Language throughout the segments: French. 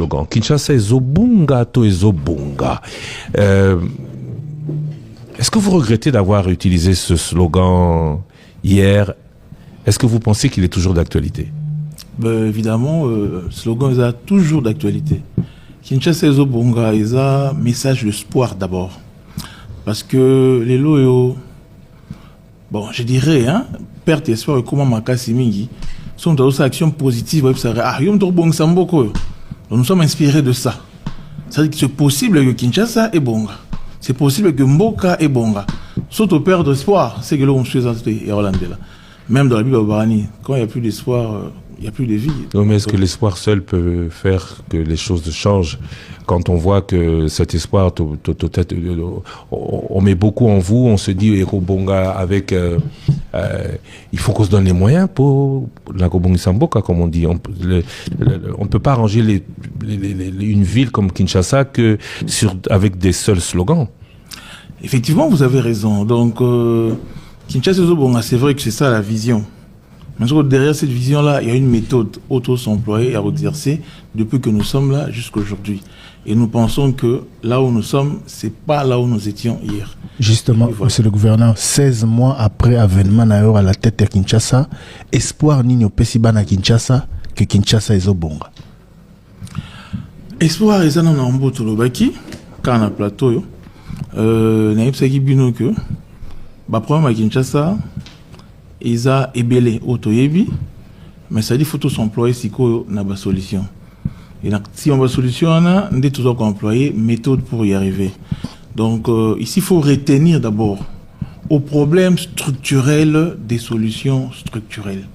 slogan. Kinshasa ezobunga to ezobunga. Est-ce que vous regrettez d'avoir utilisé ce slogan hier? Est-ce que vous pensez qu'il est toujours d'actualité? Évidemment, le slogan est toujours d'actualité. Kinshasa ezobunga est un message d'espoir d'abord. Parce que les loyaux, bon, je dirais, perte d'espoir et comment Makasi Mingi sont dans des actions positives. Nous sommes inspirés de ça. C'est-à-dire que c'est possible que Kinshasa est bonga. C'est possible que Mboka est bonga. Surtout perdre espoir, c'est que l'on suit et Hollandais là. Même dans la Bible Barani, quand il n'y a plus d'espoir, il n'y a plus de vie. Non, mais est-ce que l'espoir seul peut faire que les choses changent? Quand on voit que cet espoir, on met beaucoup en vous, on se dit Ekobonga avec, il faut qu'on se donne les moyens pour la Kobongi Samboka, comme on dit. On ne peut pas arranger une ville comme Kinshasa que avec des seuls slogans. Effectivement, vous avez raison. Donc, Kinshasa, c'est vrai que c'est ça la vision. Mais derrière cette vision-là, il y a une méthode auto-s'employer à exercer depuis que nous sommes là jusqu'à aujourd'hui. Et nous pensons que là où nous sommes, c'est pas là où nous étions hier. Justement, voilà. Monsieur le gouverneur, 16 mois après avènement à la tête de Kinshasa, espoir nino pesibana Kinshasa que Kinshasa est au bonga. Espoir est un en Tolobaki, quand on a plateau, naïf saki bino que, problème à Kinshasa, ils ont ébélé autoyebi, mais ça dit faut tous employer si on a une solution. Et si on a une solution, on a toujours employer méthode pour y arriver. Donc ici, il faut retenir d'abord aux problèmes structurels des solutions structurelles.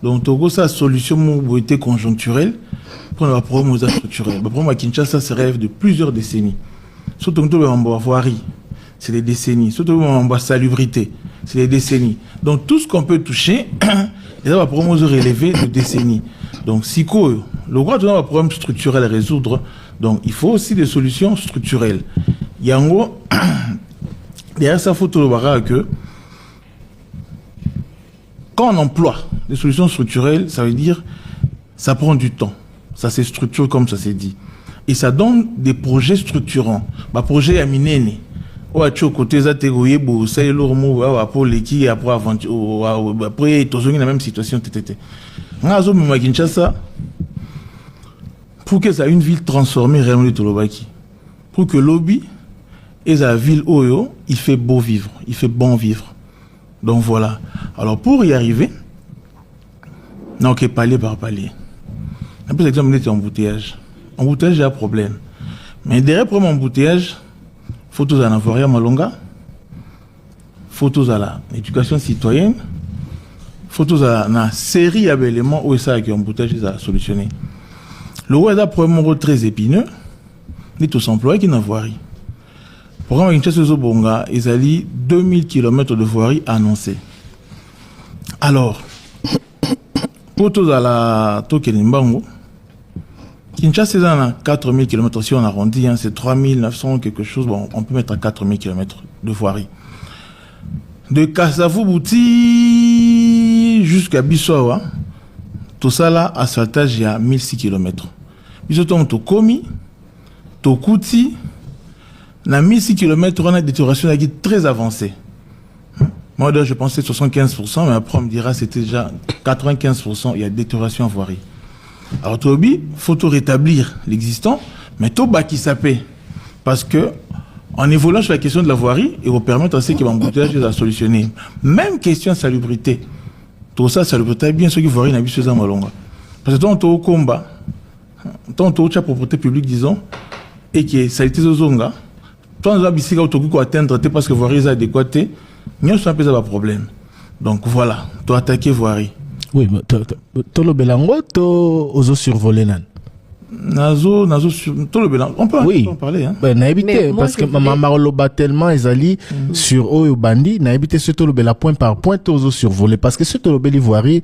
Donc Togo, sa solution mobilité conjoncturelle pour le problème structurel. Le problème à Kinshasa se rêve de plusieurs décennies. Surtout en voirie, c'est des décennies. Surtout en salubrité, c'est des décennies. Donc tout ce qu'on peut toucher, il y a un problème relevé de décennies. Donc si le droit de un problème structurel à résoudre, donc il faut aussi des solutions structurelles. Il y a en gros, derrière ça, il faut tout le que quand on emploie des solutions structurelles, ça veut dire ça prend du temps. Ça se structure comme ça s'est dit. Et ça donne des projets structurants. Projet à Minene. Ou à côté ça tégoyer bo c'est lourd pour l'équipe après aventure après toujours dans la même situation tété. Ngazo me Kinshasa pour que ça une ville transformée réellement de Tolobaki. Pour que lobby et la ville Oyo, il fait beau vivre, il fait bon vivre. Donc voilà. Alors pour y arriver, non que palier par palier. Un peu exemple de embouteillage. Embouteillage, il y a un problème. Mais derrière pour embouteillage, photos à l'envoyer Malonga, photos à l'éducation citoyenne, photos à la série d'éléments où ça qui embouteillage a solutionné. Le roi a problème très épineux, ni tous employés qui n'ont voirie. Pour un Kinshasa Zobonga, ils allaient 2000 km de voirie annoncés. Alors, photos à la Tokenimbango, Kinshasa, c'est à 4000 km, si on arrondit, c'est 3900 quelque chose, bon, on peut mettre à 4000 km de voirie. De Kassavou-Bouti jusqu'à Bissoawa, tout ça là, asphaltage, il y a 1006 km. Bissoawa, Tokomi, Tokouti, dans 1006 km, on a des détérioration très avancée. Moi, je pensais 75%, mais après, on me dira c'était déjà 95%, il y a détérioration en voirie. Alors, Tobi, il faut tout rétablir l'existant, mais tout bas qui s'appelle. Parce que, en évoluant sur la question de la voirie, il va permettre à ceux qui vont embouteillage à solutionner. Même question de salubrité. Tout ça, salubrité, bien sûr, qui voirie n'a pas besoin de malonga. Parce que tant au combat, tant au propriété publique, disons, et qui est salité de zonga, tant à bicycle autour atteindre, parce que voirie est adéquate, il y a un problème. Donc voilà, tu as attaqué voirie. Oui, mais tu le belango, tu as survolé. Nazo, tout le belango. On peut en parler. Hein? Ben, n'habitez, parce que maman Marloba tellement est allée sur Oyo Bandi, n'habitez ce tout le bela point par point, tu as survolé. Parce que ce tout le bel ivoirier,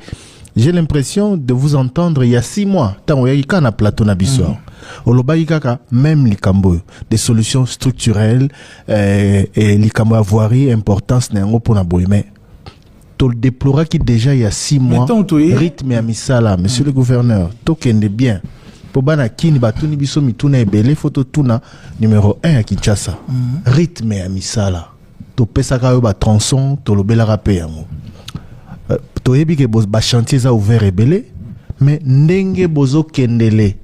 j'ai l'impression de vous entendre il y a 6 mois. Tant qu'il y a un plateau na bissoir. Olobaïkaka, même les cambo, des solutions structurelles, et les cambo avoirie, importance n'est pour la boue. Mais, tu le déploras qui déjà il y a 6 mois, rythme à misala, monsieur le gouverneur, token de bien. Po bana kini batuni biso mituna ebele photo tuna numéro 1 à Kinshasa. Rythme ya misala. To pesaka yo ba tronçon to lobela rapé yango. To yebi ke ba chantier za ouvert ebele mais ndenge bozo kendele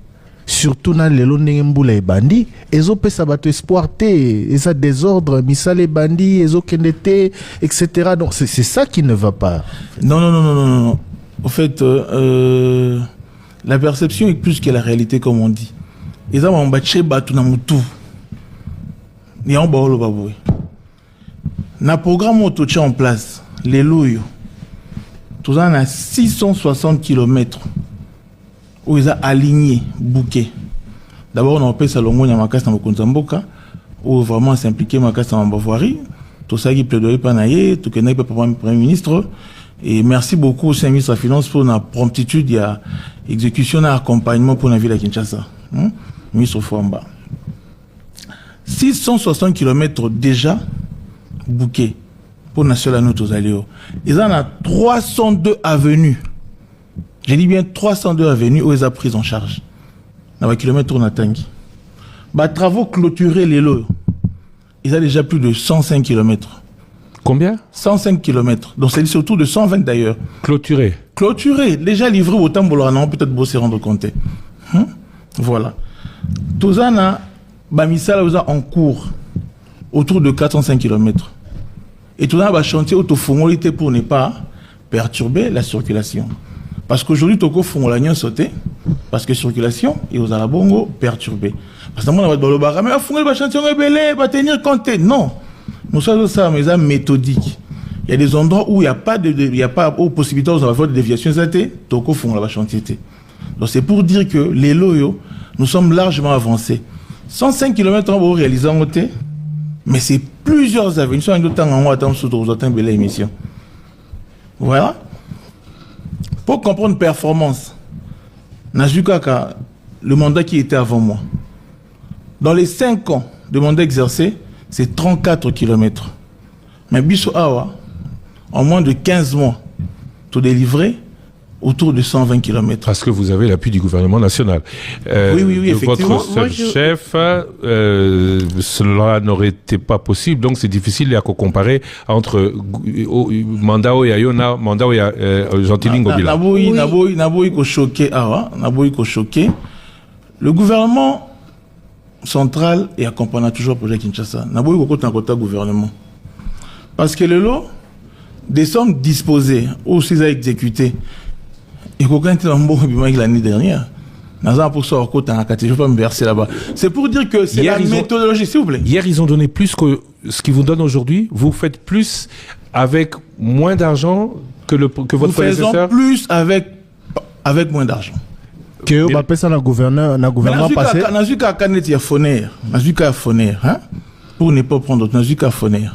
surtout na lelo ndenge mbula ebandi ezo pesa bato espoir te eza désordre misala ebandi ezo kende te etc. Donc c'est ça qui ne va pas. Non. Au fait la perception est plus que la réalité comme on dit. Eza mambache batu na mutu. Ni on baolo baboui. Na programme auto tient en place les loyo. Tout ça a 660 km où ils ont aligné, bouquet. D'abord, on a appelé ça l'ongo Nyamakasa dans Mokonzamboka, où vraiment s'impliquer Makasa en Bavoirie. Tout ça qui plaidoyer panaye, tout que n'est pas Premier ministre. Et merci beaucoup au ministre de la Finance pour la promptitude, il y a exécution et accompagnement pour la ville de Kinshasa. Ministre Fouamba. 660 km déjà bouquet pour National Notos Aléo. Ils en ont 302 avenues. J'ai dit bien 302 avenues où ils ont pris en charge. Dans les kilomètres on a tangi. Bah, travaux clôturés les lots. Ils ont déjà plus de 105 km. Combien? 105 km. Donc c'est surtout de 120 d'ailleurs. Clôturé. Clôturé. Déjà livré au Tambola, non, peut-être beau se rendre compte. Voilà. Tout ça, Bamisala vous a en cours autour de 405 km. Et tout ça va chantier autofongolité pour ne pas perturber la circulation. Parce qu'aujourd'hui, Toko Fongolagnon sauté, parce que circulation, et aux Alabongo perturbé. Parce que moi, on va dire, mais Fongol va chantier, va tenir compte. Non. Nous sommes ça, mais ça méthodique. Il y a des endroits où il n'y a pas de possibilité de faire des déviations, Toko Fongol va chantier. Donc c'est pour dire que les loyaux, nous sommes largement avancés. 105 km en réalisé en côté, mais c'est plusieurs avenues. Nous sommes en attendant sous une belle émission. Voilà. Pour comprendre performance, le mandat qui était avant moi, dans les 5 ans de mandat exercé, c'est 34 km. Mais Bissou Awa, en moins de 15 mois, tout délivré, autour de 120 km. Parce que vous avez l'appui du gouvernement national. Oui, effectivement. Votre seul chef, cela n'aurait été pas possible. Donc c'est difficile à comparer entre Mandao et Ayona, Mandao et Gentilin Ngobila. Naboui ko choqué. Le gouvernement central et accompagne toujours le projet Kinshasa. Naboui ko kota gouvernement. Parce que le lot des sommes disposées ou s'ils a exécuté. Et quand l'année dernière, je ne vais pas me verser là-bas. C'est pour dire que c'est la méthodologie, s'il vous plaît. Hier, ils ont donné plus que ce qu'ils vous donnent aujourd'hui. Vous faites plus avec moins d'argent que votre prédécesseur. Nous faisons plus avec moins d'argent. Que vous appelez ça le gouvernement passé. Nous avons qu'à Foner. Pour ne pas prendre d'autres, nous avons qu'à Foner.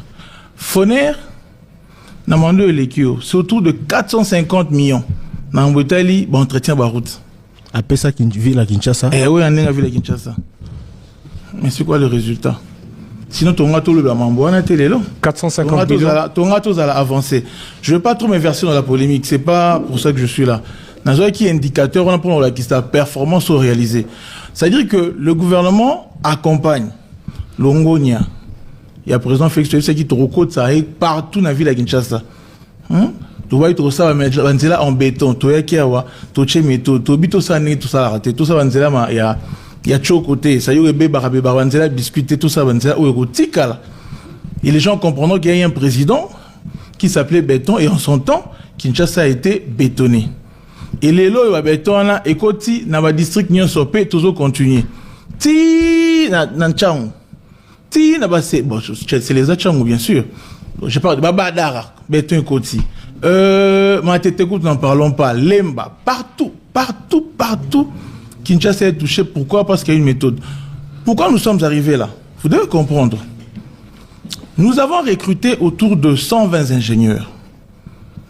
Foner, nous avons demandé l'équio. C'est autour de 450 millions. Dans l'Italie, on entretient la route. Après ça, ville à Kinshasa. Oui, on est à ville à Kinshasa. Mais c'est quoi le résultat? Sinon, ton gâteau, le bamambo, on a télé là. 450 millions. Ton gâteau, ça a avancé. Je ne vais pas trop m'inverser dans la polémique. C'est pas pour ça que je suis là. Dans un qui est indicateur, on a pour la performance au réalisé. C'est-à-dire que le gouvernement accompagne l'Ongonia. Il y a président Félix Tshisekedi qui te recote ça partout dans la ville à Kinshasa. Tu vois, tout ça, en béton, tu vois, tout ça, tout ça, raté, tout ça, il y a côté, ça y est, discuter, tout ça, et les gens comprendront qu'il y a un président qui s'appelait Béton, et en son temps, Kinshasa a été bétonné. Et les lois, béton, là, et côté, dans le district, n'y a pas toujours continué. C'est les Achangou, bien sûr. Je parle de Babadara, béton et côté. N'en parlons pas. Lemba, partout. Kinshasa est touché. Pourquoi? Parce qu'il y a une méthode. Pourquoi nous sommes arrivés là? Vous devez comprendre. Nous avons recruté autour de 120 ingénieurs.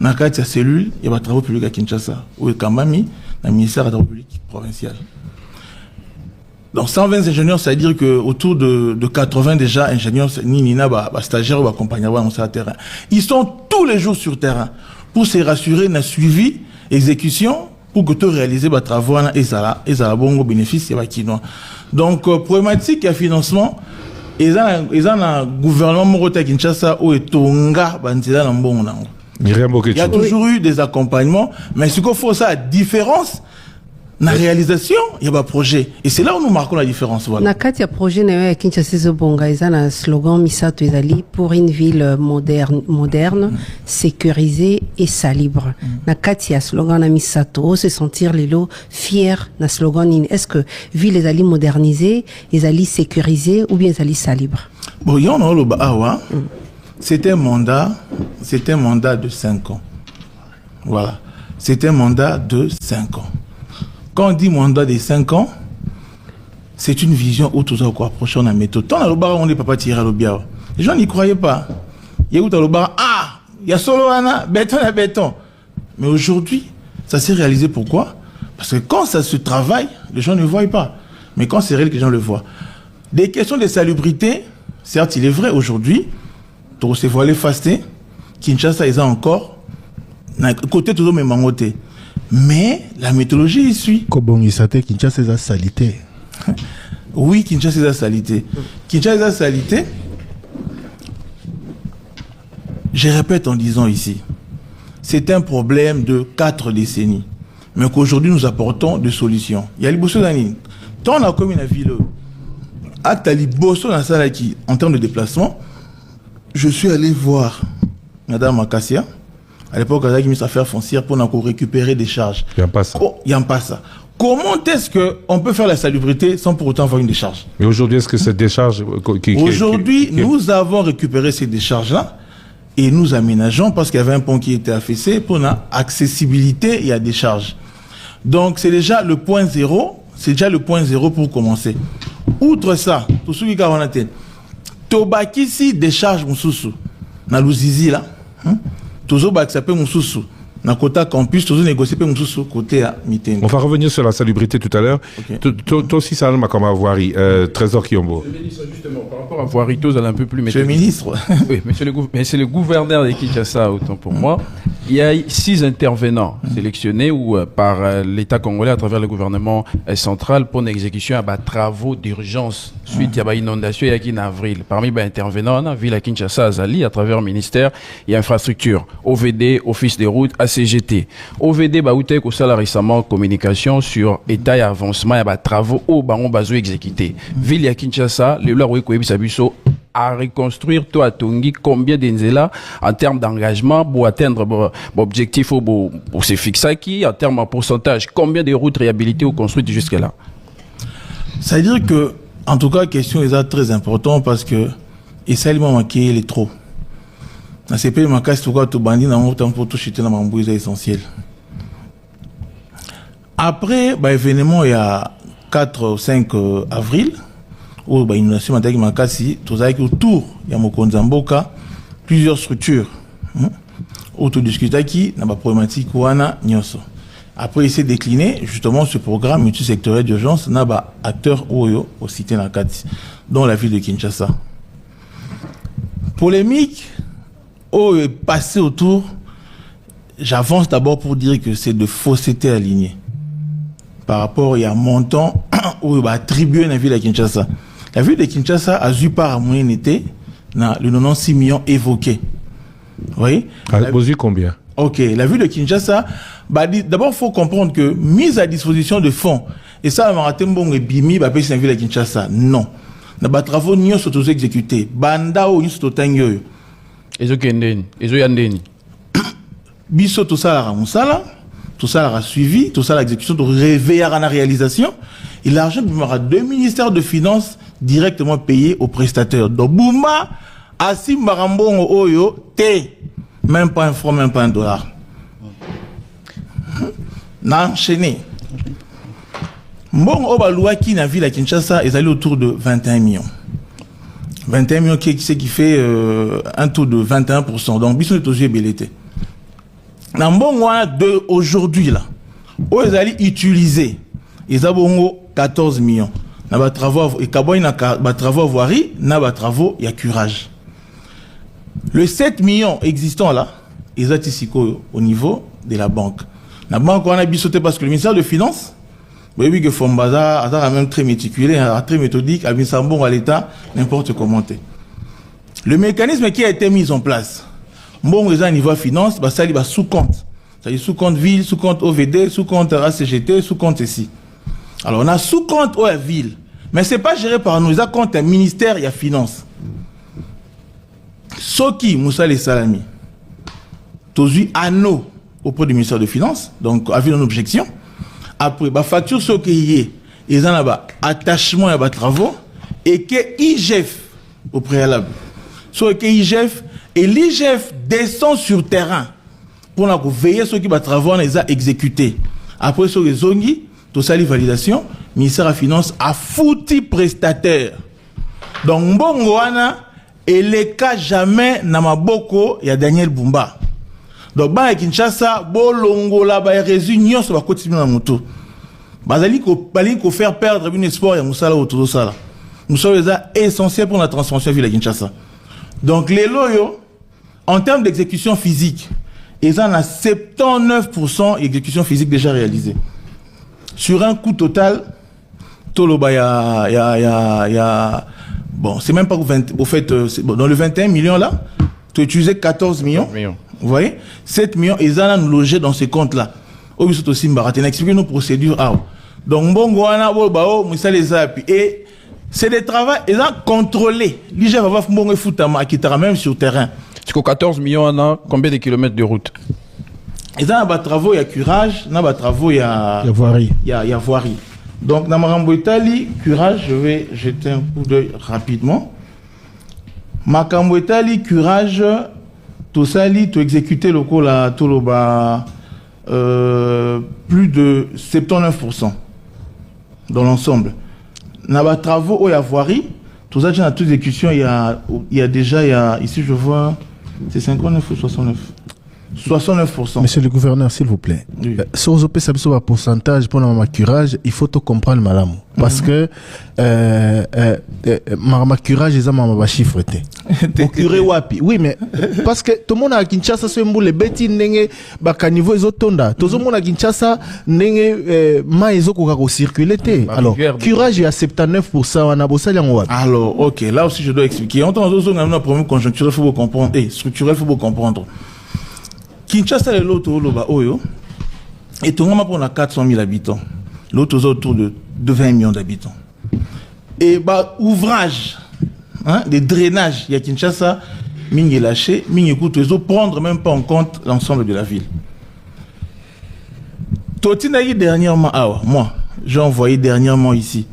Dans la cellule, il y a des travaux publics à Kinshasa. Ou à Kambami, dans le ministère des Travaux publics provincial. Donc 120 ingénieurs, ça veut dire qu'autour de 80 déjà ingénieurs, stagiaires ou accompagnants sur le terrain. Ils sont tous les jours sur le terrain pour se rassurer d'un suivi, exécution pour que tu réalises les travaux et ça a bon bénéfice et Kinois. Donc problématique de financement ils ont un gouvernement Morota Kinshasa où est Tonga Banzela Nambon. Il y a toujours eu des accompagnements, mais ce qu'il faut, ça la différence. La réalisation, il y a un projet. Et c'est là où nous marquons la différence. Voilà. Nakati ya projet na Kinshasa Bonga, ils ont un slogan Misato Ezali pour une ville moderne, sécurisée et salibre. Nakati ya slogan na Misato, se sentir les lots fiers na slogan. Est-ce que ville Ezali modernisée, Ezali sécurisée ou bien Ezali salibre? Bon, il y en a le Bahawa. C'était un mandat de 5 ans. Voilà. C'était un mandat de 5 ans. Quand on dit mandat de 5 ans, c'est une vision où tout ça quoi approcher on a méthode. Tant le bar on n'est pas tiré à l'obia. Les gens n'y croyaient pas. Il y a où dans le bar il y a solo ana béton à béton. Mais aujourd'hui, ça s'est réalisé pourquoi? Parce que quand ça se travaille, les gens ne voient pas. Mais quand c'est réel, les gens le voient. Des questions de salubrité, certes, il est vrai aujourd'hui, tout se voilé fasté, Kinshasa ils ont encore côté tout le même mangoté. Mais la méthodologie y suit. Kinshasa est salité. Oui, Kinshasa est salité. Kinshasa est salité. Je répète en disant ici, c'est un problème de 4 décennies. Mais qu'aujourd'hui nous apportons des solutions. Il y a les bosso d'année. Tant on a comme une ville, Atali bosso dans ça qui, en termes de déplacement, je suis allé voir Madame Akassia. À l'époque, il y avait une affaire foncière pour récupérer des charges. Il n'y a pas ça. Il n'y a pas ça. Comment est-ce qu'on peut faire la salubrité sans pour autant avoir une décharge? Mais aujourd'hui, est-ce que cette décharge... Aujourd'hui, nous avons récupéré ces décharges-là et nous aménageons parce qu'il y avait un pont qui était affaissé pour l'accessibilité et la décharge. Donc, c'est déjà le point zéro. C'est déjà le point zéro pour commencer. Outre ça, tout ce qui a été Tobaki si décharge Moussoussou. Na Louzizi là. Toujours s'appelle Moussoussou. Na Kota Campus, toujours négocier Moussoussou côté à Miten. On va revenir sur la salubrité tout à l'heure. Okay. Toi aussi, ça m'a comme à Voirie. Trésor Kiombo. Monsieur le ministre, justement, par rapport à Voirie, vous allez un peu plus... Monsieur le ministre. Oui, mais c'est le gouverneur de Kinshasa, autant pour moi. Il y a 6 intervenants sélectionnés par l'État congolais à travers le gouvernement central pour une exécution à travaux d'urgence suite à l'inondation en avril. Parmi les intervenants, on a vu la Kinshasa Azali à travers le ministère et infrastructure, OVD, Office des routes, ACGT. OVD, outé ko sala récemment communication sur état et avancement et travaux au baron bazo exécuté. Ville ya Kinshasa, le loi ko bisabiso à reconstruire toi Tongi combien d'enzela en termes d'engagement pour atteindre l'objectif pour se fixer qui en termes de pourcentage combien de routes réhabilitées ou construites jusque là. Ça veut dire que en tout cas la question est très importante parce que et ça il m'a manqué les trop. Dans ces pays manqué tout quoi tout bandit dans mon temps pour tout chuter dans mon bouille essentiel. Après événement il y a 4 ou 5 avril où inondation mataki makasi tozaki autour ya mokonzi mboka plusieurs structures autour discutaki na ba problématique wana nyonso. Après il s'est décliné justement ce programme multisectoriel d'urgence na ba acteurs oyo au cité na kati dont la ville de Kinshasa. Polémique est passé autour. J'avance d'abord pour dire que c'est de fausseté alignée par rapport à un montant où il va attribuer la ville de Kinshasa. La ville de Kinshasa a eu par moyen été le 96 millions évoqués. Vous voyez? Combien? Ok, la ville de Kinshasa, d'abord il faut comprendre que mise à disposition de fonds, et ça, Maratembo et Bimi, c'est la ville de Kinshasa. Non. Nous avons travaux qui sont exécutés. Banda ou sont exécutés. Biso tout ça a suivi, tout ça l'exécution, tout réveiller à la réalisation. Et l'argent de 2 ministères de finances directement payé aux prestataires. Donc Bouma, Assim Marambon Oyo, T, même pas un franc, même pas un dollar. N'a enchaîné. Bon, Obalua qui n'a vu la Kinshasa est allé autour de 21 millions. 21 millions qui fait un taux de 21%. Donc, Bisson est aux yeux bellété. Dans le bon mois de aujourd'hui, là, où ils allaient utiliser, ils ont 14 millions. Dans les travaux, et Kaboy n'a pas travaux voirie, n'a pas travaux, il y a curage. Le 7 millions existants là, ils ont ici au niveau de la banque. La banque, on a bisauté parce que le ministère de Finances, oui, que Fombaza a même très méticulé, très méthodique, a mis ça bon à l'État, n'importe comment. Le mécanisme qui a été mis en place, bon, les gens niveau finance, bah, ça, il va sous compte. C'est-à-dire sous compte ville, sous compte OVD, sous compte ACGT, sous compte ici. Alors, on a sous compte OA ville. Mais c'est pas géré par nous. Il y a compte un ministère, il y a finance. Soki, Moussa les Salami, Tozu anneau auprès du ministère de Finances, donc, avec une objection. Après, bah, facture ce qu'il y a, ils en ont attachement à travaux, et que IGF au préalable. Soit que IGF, et l'IGF descend sur terrain pour veiller ceux qui va travaux, les a exécutés. Après, sur les zongi, tout ça, les validations, ministère des Finances a foutu prestataire. Donc, Mbongoana, et les cas jamais n'a maboko, il y a Daniel Bumba. Donc, bah, Kinshasa, bolongo là, bah, réunion sur la côte de la moto. Bazali ko faire perdre un espoir, il y a Moussala autour de ça là. Moussala est essentiel pour la transformation de la Kinshasa. Donc, les loyaux, en termes d'exécution physique, ils en ont 79% d'exécution physique déjà réalisée. Sur un coût total, Toloba, il y a bon, c'est même pas au fait, dans le 21 millions là, tu as utilisé 14 millions. Vous voyez? 7 millions, ils en ont logé dans ces comptes-là. Expliquez nos procédures. Donc, et c'est des travaux, ils ont contrôlé. L'IGF va faire foutama qui même sur terrain. C'est 14 millions en an, combien de kilomètres de route? Ils ont des travaux, il y a curage, il y a des travaux, il y a voirie. Il y a voirie. Donc, dans Marambo Italie, curage, je vais jeter un coup d'œil rapidement. Makambo Italie, curage, tout ça, tout exécuté le coup là, tout le bas, plus de 79% dans l'ensemble. Dans les travaux où il y a voirie, tout ça, dans toute exécution, il y a déjà, ici je vois, c'est 59 ou 69 69%. Monsieur le gouverneur, s'il vous plaît, si vous avez un pourcentage pour le curage, il faut tout comprendre, madame. Parce que le curage, ils ont un chiffre. Au curé wapi. Oui, mais parce que tout le monde à Kinshasa, c'est un boule bêti, n'est pas niveau ils ont tonda. Tout le monde à Kinshasa, n'est pas ils ont circulé. Alors, curage, il y a 79%, on a bossé en wapi. Alors, ok, là aussi je dois expliquer. En tant que un problème conjoncturel, il faut comprendre. Et structurel, il faut comprendre. Kinshasa est l'autre oyo et tout le monde pour 400 000 habitants. L'autre autour de 20 millions d'habitants. Et bah ouvrage, des drainages, il y a Kinshasa, mingi lâché, mingi coûte prendre même pas en compte l'ensemble de la ville. Totinaï dernièrement, moi, j'ai envoyé dernièrement ici,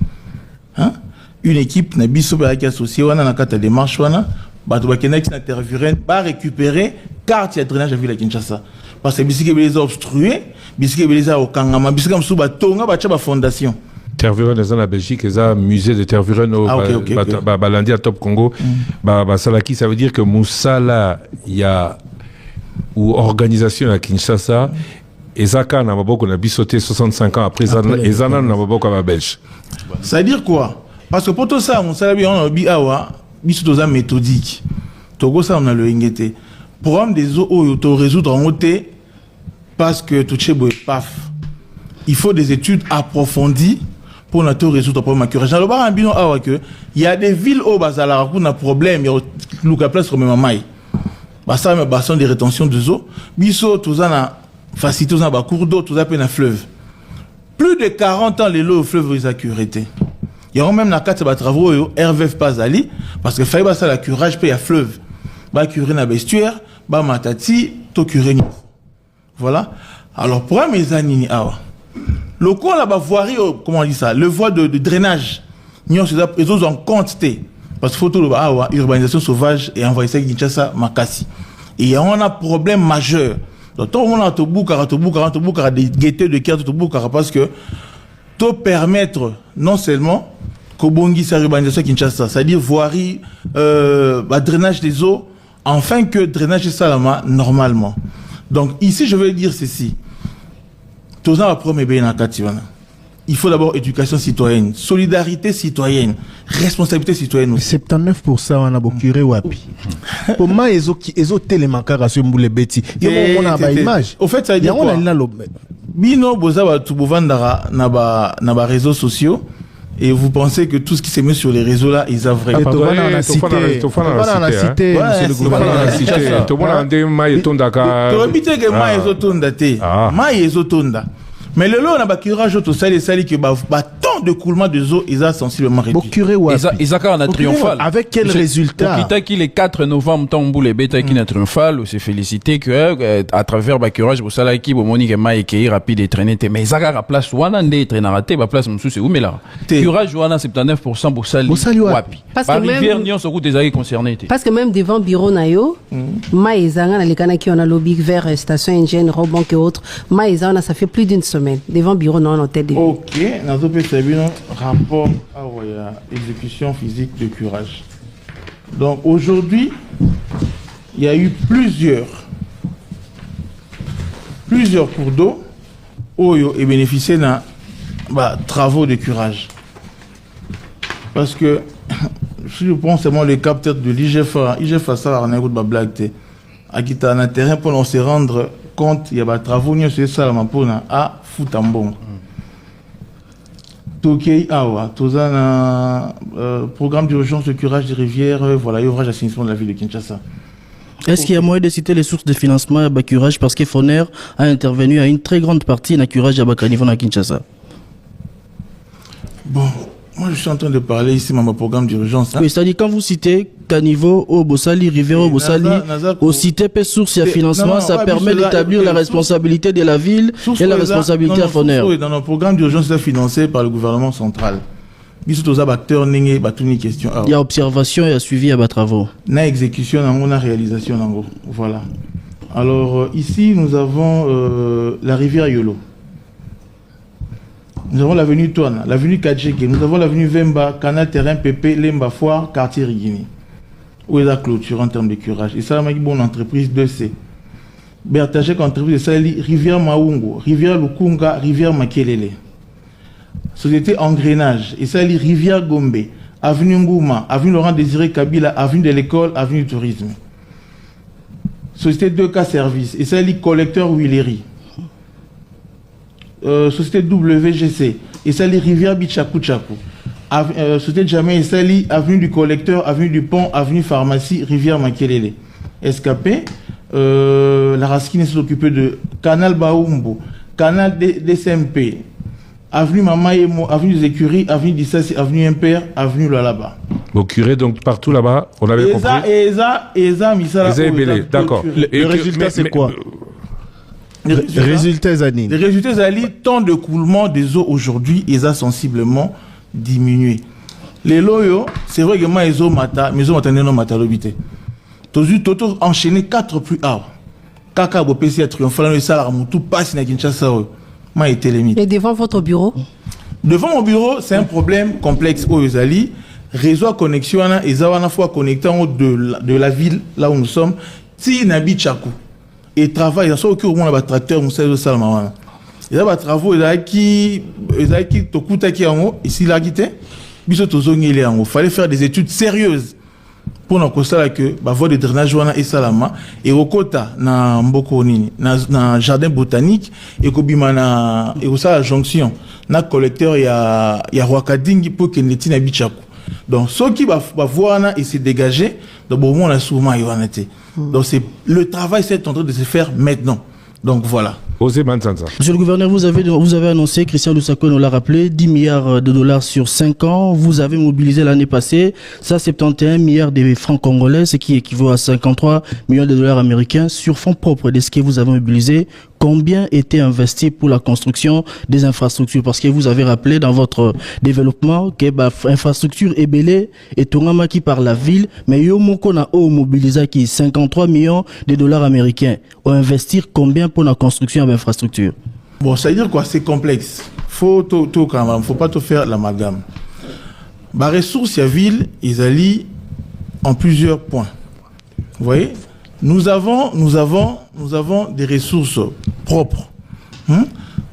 une équipe n'a biso qui associé, on a na kata démarche wana. Batobakenex n'interviennent pas récupérer carte de drainage à ville à Kinshasa. Parce que bisiki les a obstrué, bisiki les a au Kangama, bisiki am suba tonga ba chaba fondation. Tervuren dans la Belgique, ils ont musée de Tervuren au Balandi à Top Congo. Salaki, ça veut dire que Moussala, il y a ou organisation à Kinshasa, et Zaka n'a pas beaucoup, on a bisauté 65 ans après Zana n'a pas beaucoup à la Belge. Ça veut dire quoi? Parce que pour tout ça, Moussala, on a dit biso méthodique. Togo ça on a le ingété. Problème des eaux au résoudre en côté parce que tout chez paf. Il faut des études approfondies pour nous résoudre le problème curage. Alors bah ambino awa que il y a des villes au bazala pour un problème, il y a le place comme mamai. Bah ça mais bassin de rétention de eau. Biso tout ça na facilité dans ba cours d'eau, tout ça peine un fleuve. Plus de 40 ans les lots au fleuve ils accuraient. Il y a même dans 4 travaux RVF pas ali parce que fallait ça la curage paye à fleuve. Ba curer na bestuaire, ba matati, to curer. Voilà. Alors pour mes anini awa. Le coin là-bas voirie comment on dit ça, le voie de drainage. Nous ils ont en quantité parce que photo là awa urbanisation sauvage et envoyer ça Kinshasa Makassi. Et on a problème majeur. Donc tout le monde a to des gaietés de carte to boukara parce que to permettre non seulement Kobongi sa urbanisation Kinshasa, c'est-à-dire voirie, drainage des eaux, enfin que drainage de Salama normalement. Donc ici je veux dire ceci. Il faut d'abord éducation citoyenne, solidarité citoyenne, responsabilité citoyenne aussi. 79% on a bokure wapi. Pour moi ils ont télémanqué à ce boule bêti. Il y a une image. Au fait ça veut dire quoi? Bino boza batu bovandara na ba réseaux sociaux et vous pensez que tout ce qui se met sur les réseaux là ils a vrai. Tout le monde en a cité, monsieur le gouverneur. Tout le monde mais le lot, on a un curage au sali que tant de coulement de eau, ils ont sensiblement réduit. Ils ont triomphal. Avec quel résultat? Qui le 4 novembre, Tambou les bêta qui n'a triomphal, c'est félicité que à travers le curage, vous savez qui, Monique Maï qui est rapide et traîné, mais ils ont la place, ou un des traînaraté, la place, monsieur, c'est où, mais là. Curage, ou 79% pour sali. Wapi. Parce que même. Rivière, Nyon, sur route des aïeux concernés. Parce que même devant bureau Nayo, Maïzanga, les canaux qui ont un lobby vers station Indienne, Robank et autres, Maïzanga, ça fait plus d'une semaine. Devant bureau, non, on tête. Ok, dans un rapport à exécution physique de curage. Donc aujourd'hui, il y a eu plusieurs cours d'eau Oyo et bénéficié de travaux de curage. Parce que si je prends seulement le cas peut-être de l'IGFA, ça a un goût de blague. À qui t'as un terrain pour se rendre compte, il y a des travaux, il y a des travaux à Foutambon. Tokei Awa, Tozana, programme d'urgence de curage des rivières, voilà, et ouvrage d'assainissement de la ville de Kinshasa. Est-ce qu'il y a moyen de citer les sources de financement à Bakurage parce que Foner a intervenu à une très grande partie dans le curage à Bakanivon à Kinshasa? Bon, moi je suis en train de parler ici de mon programme d'urgence. Oui, c'est-à-dire quand vous citez Caniveau, Obossali, Rivière Obossali, au cité peut source et financement, ça permet d'établir la responsabilité de la ville et la responsabilité à Foner. Dans nos programmes d'urgence, c'est financé par le gouvernement central. Il y a observation et suivi à bas travaux. Na exécution, na réalisation, voilà. Alors ici, nous avons la rivière Yolo. Nous avons l'avenue Touana, l'avenue Kadjeke, nous avons l'avenue Vemba, canal terrain Pépé, Lemba Foire, quartier Rigini. Où est la clôture en termes de curage? Et ça, c'est une bonne entreprise 2C. Bertagek, entreprise de Sali, rivière Maungo, rivière Lukunga, rivière Makelele. Société Engrenage, et ça, rivière Gombe, avenue Ngouma, avenue Laurent Désiré Kabila, avenue de l'école, avenue du tourisme. Société 2K Service, et ça, collecteur Willery. Société WGC, et ça, rivière Bichakou-Chakou. Société Jamais, et ça, avenue du collecteur, avenue du pont, avenue pharmacie, rivière Makelele. SKP, la Raskine s'est occupée de canal Baoumbo, canal DCMP, avenue Mamaïmo, avenue des Écuries, avenue d'Issassi, avenue Impair, avenue Lalaba. Bon, curé, donc partout là-bas, on avait compris. Eza, Misala. D'accord. Le résultat, c'est quoi? Les résultats, Zanine. Les résultats, Zali, temps de coulement des eaux aujourd'hui, Eza sensiblement diminué. Les loyaux, c'est vrai que moi, les eaux mata, mais les eaux mata, non mata l'obité. Toto enchaîné 4 plus hauts. Kaka, Bopesi, a triomphé, le salaire, tout passe, na Kinshasa. Et devant votre bureau? Devant mon bureau, c'est un problème complexe au Zali. Réseau à connexion, et Zawana fois connecté de la ville, là où nous sommes, si Nabi Chakou. Et travail, il y a soit au moins un tracteur, nous sommes au Salamawana. Il y a des travaux, il y a qui Tokuta qui est en haut, ici là, qui était, il est en haut. Il fallait faire des études sérieuses pour nous constater que la voie de drainage est salama et au kota na mboko nini na jardin botanique et kobima na et ça la jonction na collecteur ya Rwakadingi pour que neti na bichaku. Donc ceux qui va voir na et se dégager donc bon on a souvent été. Donc c'est le travail c'est en train de se faire maintenant. Donc voilà. Monsieur le gouverneur, vous avez annoncé, Christian Lusako nous l'a rappelé, 10 milliards de dollars sur 5 ans. Vous avez mobilisé l'année passée, ça 71 milliards de francs congolais, ce qui équivaut à 53 millions de dollars américains sur fonds propres de ce que vous avez mobilisé. Combien était investi pour la construction des infrastructures? Parce que vous avez rappelé dans votre développement que l'infrastructure est belée et tournama qui par la ville, mais yo moko na o mobilisé qui 53 millions de dollars américains. Ou investir combien pour la construction d'infrastructures? Bon, ça veut dire quoi? C'est complexe. Faut quand même, faut pas tout faire l'amalgame. Bah, ressources à ville, ils allient en plusieurs points. Vous voyez? Nous avons des ressources propres.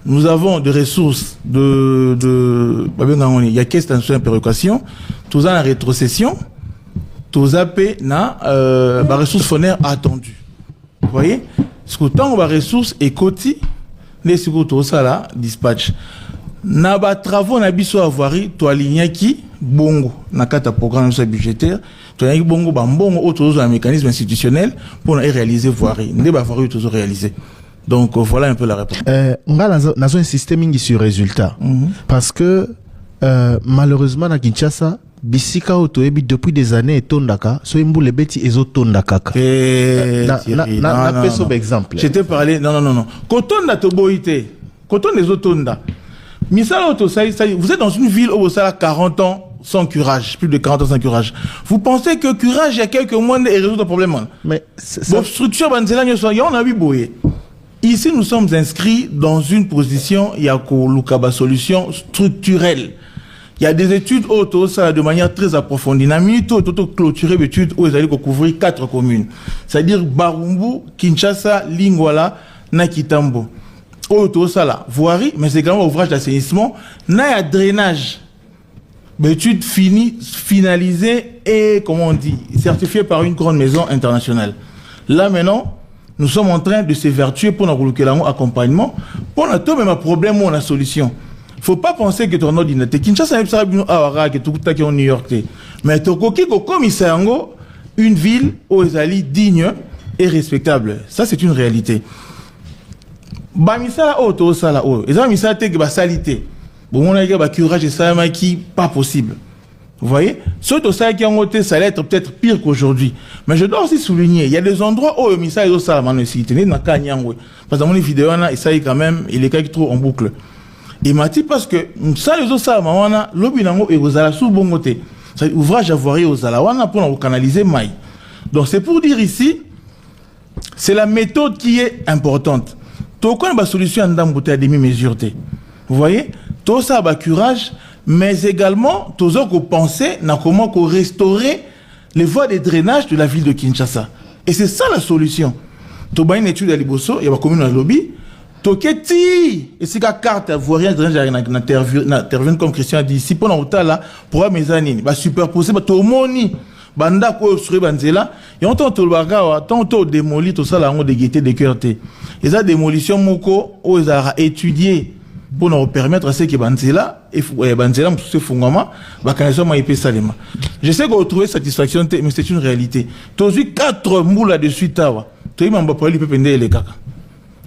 Nous avons des ressources il y a caisse de péréquation, tout ça en rétrocession, tout ça na ressources foncières attendues. Vous voyez? Parce que tant que ressources et côté, Nesiko to sala dispatch. Na ba travaux na biso avoirie to alignaki bongo na kata programme budgétaire to alignaki bongo ba mbongo autour un mécanisme institutionnel pour réaliser voirie. Ne ba voirie toujours réaliser. Donc voilà un peu la réponse. Nous avons un système sur résultat. Parce que malheureusement, à Kinshasa, bisika otoebi depuis des années tondaka, so imbu le beti ezo tondaka. Na peso exemple. Je t'ai parlé, non. Kotonda to boite. Kotonda ezo tonda. Misala auto ça, vous êtes dans une ville où vous avez 40 ans sans curage, plus de 40 ans sans curage. Vous pensez que curage il y a quelques mois et résout le problème? Mais votre structure banzela on a vu boyer. Ici, nous sommes inscrits dans une position, il y a une solution structurelle. Il y a des études auto, ça de manière très approfondie. Il y a une clôturée d'études où ils allaient couvrir 4 communes. C'est-à-dire Barumbu, Kinshasa, Lingwala, Nakitambo. Auto, ça là, voirie, mais c'est également ouvrage d'assainissement. Il y a drainage. Études finalisées et, comment on dit, certifiées par une grande maison internationale. Là, maintenant, nous sommes en train de s'évertuer pour nous accompagnement. Pour nous même un problème ou une solution. Il ne faut pas penser que ton ordinateur, Kinshasa, que tout est en New York. Mais comme une ville où ils allaient digne et respectable. Ça, c'est une réalité. Bamisa auto sala o. Ils ont mis ça te ba salité. Bon on a ba curage et ça qui pas possible. Vous voyez, surtout ça qui ont été, ça allait être peut-être pire qu'aujourd'hui. Mais je dois aussi souligner, il y a des endroits où il y a des salles parce que dans les vidéos, il y a quand même, il est qui trop en boucle. Il m'a dit parce que ça les autres salles, l'obinango et vous allez sous bon côté. C'est ouvrage à voir aux alawana pour canaliser maï. Donc c'est pour dire ici, c'est la méthode qui est importante. Tout quand la solution en d'embouter à demi-mesure. Vous voyez, tout ça va curage. Mais également, tous autres penser à comment restaurer les voies de drainage de la ville de Kinshasa. Et c'est ça la solution. Tu as une étude à Liboso, il y a une commune à lobby, tu as et c'est la carte à voir rien de drainage comme Christian a dit ici, pendant le temps là, pour mes années, superposer, tu as moni, banda ko sur banzela, et on tente le bagarre, tant démoli tout ça là, on de gaieté de cœur. Et ça démolition moko, où ils ont étudié pour nous permettre à ceux qui banzela et banzela se fungama bakanisa ma épée salema. Je sais que vous trouvez satisfaction mais c'est une réalité. Tu as eu 4 moules là-dessus tawa. Tu as même pas les pépende les caca.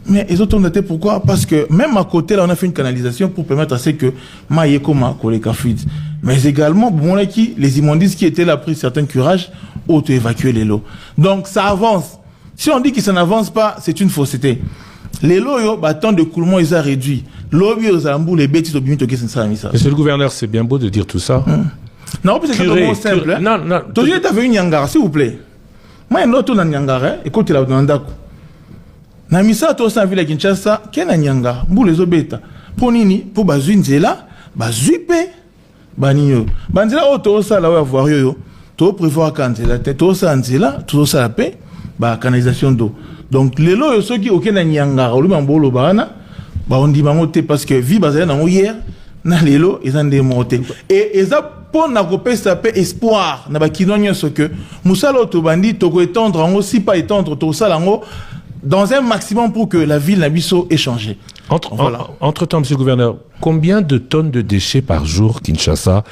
Mais ils ont tourné pourquoi? Parce que même à côté là on a fait une canalisation pour permettre à ceux que maïeko ma koleka fluide. Mais également bon là qui les immondices qui étaient là pris certains curages auto évacuer les lots. Donc ça avance. Si on dit que ça n'avance pas, c'est une fausseté. Les lots, temps de coulement, ils ont réduit. Lobby aux ambous, les bêtises au bimito qui sont Monsieur le gouverneur, c'est bien beau de dire tout ça. Non, c'est vraiment simple. Non. Tu as vu une Nyangara, s'il vous plaît. Moi, un autre Nyangara, écoute, il a dans Ndako. Namisa, tu as vu la Kinshasa, qui est Nyangara, boule les obéta. Pour Nini, pour Bazuinzela, Bazuipe, Banio. Banzela, auto, ça, là, où avoir yo. Tu prévoir quand c'est la tête, tout ça, tout ça, la paix, canalisation d'eau. Donc, les lots, ceux qui ont aucun Nyangara, ou le Mambolo, on dit parce que vie basée dans hier na lelo ils ont démonté et ça pour na copé ça peut espoir na ba kinonyo ce que musala to bandi to ko étendre en aussi pas étendre tout ça lango dans un maximum pour que la ville Nabiso ait changé. Entre-temps, monsieur le gouverneur, combien de tonnes de déchets par jour Kinshasa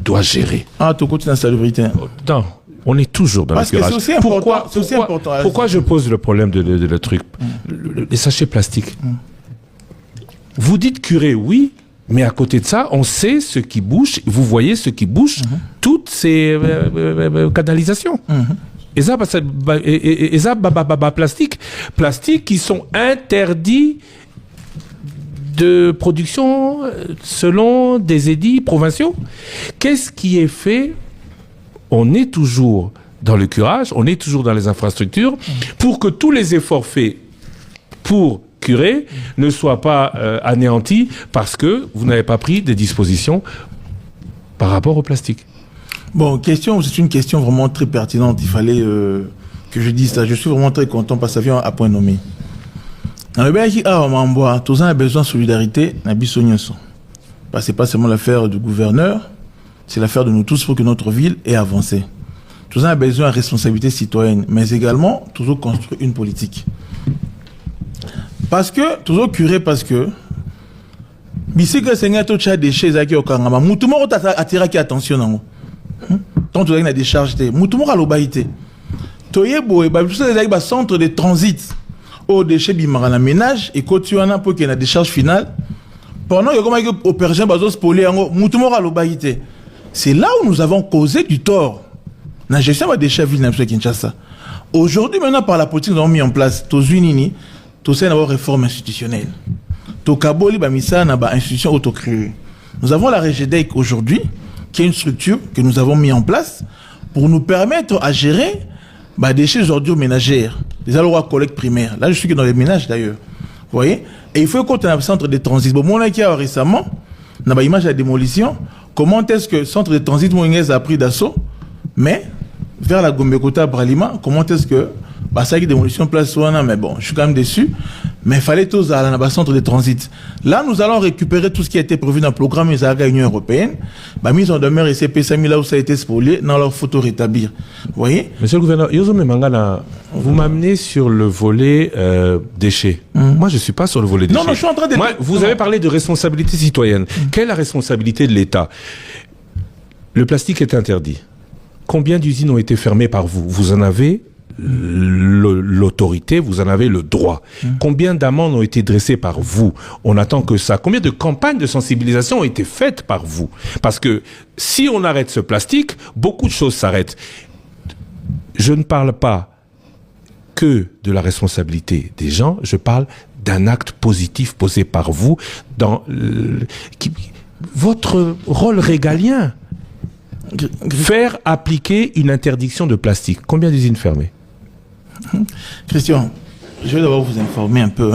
doit gérer? Ah, tu continues la salubrité. Non. On est toujours dans le curage. C'est aussi important. Pourquoi je pose le problème de le truc les sachets plastiques. Vous dites curé, oui, mais à côté de ça, on sait ce qui bouge. Vous voyez ce qui bouge, toutes ces canalisations. Et ça, plastique qui sont interdits de production selon des édits provinciaux. Qu'est-ce qui est fait? On est toujours dans le curage, on est toujours dans les infrastructures pour que tous les efforts faits pour curer ne soient pas anéantis parce que vous n'avez pas pris des dispositions par rapport au plastique. Bon, c'est une question vraiment très pertinente. Il fallait que je dise ça. Je suis vraiment très content parce que ça vient à point nommé. Dans le pays, tous on a besoin de solidarité. C'est pas seulement l'affaire du gouverneur, c'est l'affaire de nous tous pour que notre ville ait avancé. Tous on a besoin de responsabilité citoyenne, mais également toujours construire une politique. Parce que, toujours curé, parce que, bisika senga to cha déchets zaki okangama, mutumo atira ki attention nango. Tant tu as une décharge, mutumo alobaïté. Toyebo, bah, tout ça, c'est un centre de transit aux déchets bimara na ménage et quand tu en as pour qu'il y ait une décharge finale, pendant que comme au Pergien bazos polé en mutumo alobaïté. C'est là où nous avons causé du tort. La gestion des déchets ville de Kinshasa. Aujourd'hui, maintenant, par la politique, nous avons mis en place tous unini, tous ces réformes institutionnelles. Tous kaboli bamisa na ba institution autocréée. Nous avons la REGEDEC aujourd'hui, qui est une structure que nous avons mis en place pour nous permettre à gérer des déchets ordures ménagères, des allois collecte primaires. Là, je suis dans les ménages d'ailleurs. Vous voyez? Et il faut qu'on ait un centre de transit. Bon, mon qui a récemment, on a une image de la démolition. Comment est-ce que le centre de transit Moïnguez a pris d'assaut, mais vers la Gombe-Kota Bralima, comment est-ce que ça a eu démolition place Ouana, mais bon, je suis quand même déçu. Mais il fallait tous aller dans le centre de transit. Là, nous allons récupérer tout ce qui a été prévu dans le programme de l'Union européenne. Mise en demeure et CP 5000 là où ça a été spolié, dans leur photo rétablir. Vous voyez? Monsieur le gouverneur, Yozome Mangala, vous m'amenez sur le volet déchets. Moi, je ne suis pas sur le volet déchets. Non, je suis en train de... Vous avez parlé de responsabilité citoyenne. Quelle est la responsabilité de l'État? Le plastique est interdit. Combien d'usines ont été fermées par vous? Vous en avez l'autorité, vous en avez le droit. Combien d'amendes ont été dressées par vous? On attend que ça. Combien de campagnes de sensibilisation ont été faites par vous? Parce que si on arrête ce plastique, beaucoup de choses s'arrêtent. Je ne parle pas que de la responsabilité des gens, je parle d'un acte positif posé par vous dans votre rôle régalien. Faire appliquer une interdiction de plastique. Combien d'usines fermées? Christian, je vais d'abord vous informer un peu.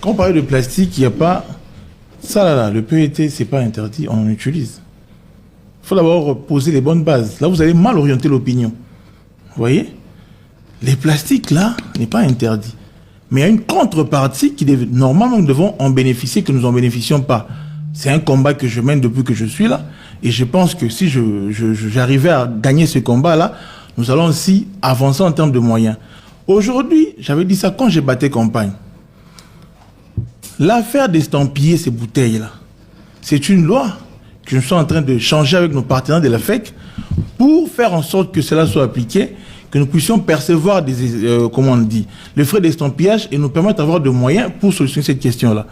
Quand on parle de plastique, il n'y a pas... Ça là, le PET, c'est pas interdit, on en utilise. Il faut d'abord poser les bonnes bases. Là, vous allez mal orienter l'opinion. Vous voyez? Les plastiques, là, n'est pas interdit. Mais il y a une contrepartie qui, normalement, nous devons en bénéficier, que nous n'en bénéficions pas. C'est un combat que je mène depuis que je suis là. Et je pense que si j'arrivais à gagner ce combat-là, nous allons aussi avancer en termes de moyens. Aujourd'hui, j'avais dit ça quand j'ai battu campagne. L'affaire d'estampiller ces bouteilles-là, c'est une loi que je suis en train de changer avec nos partenaires de la FEC pour faire en sorte que cela soit appliqué, que nous puissions percevoir comment on dit, les frais d'estampillage et nous permettre d'avoir de moyens pour solutionner cette question-là.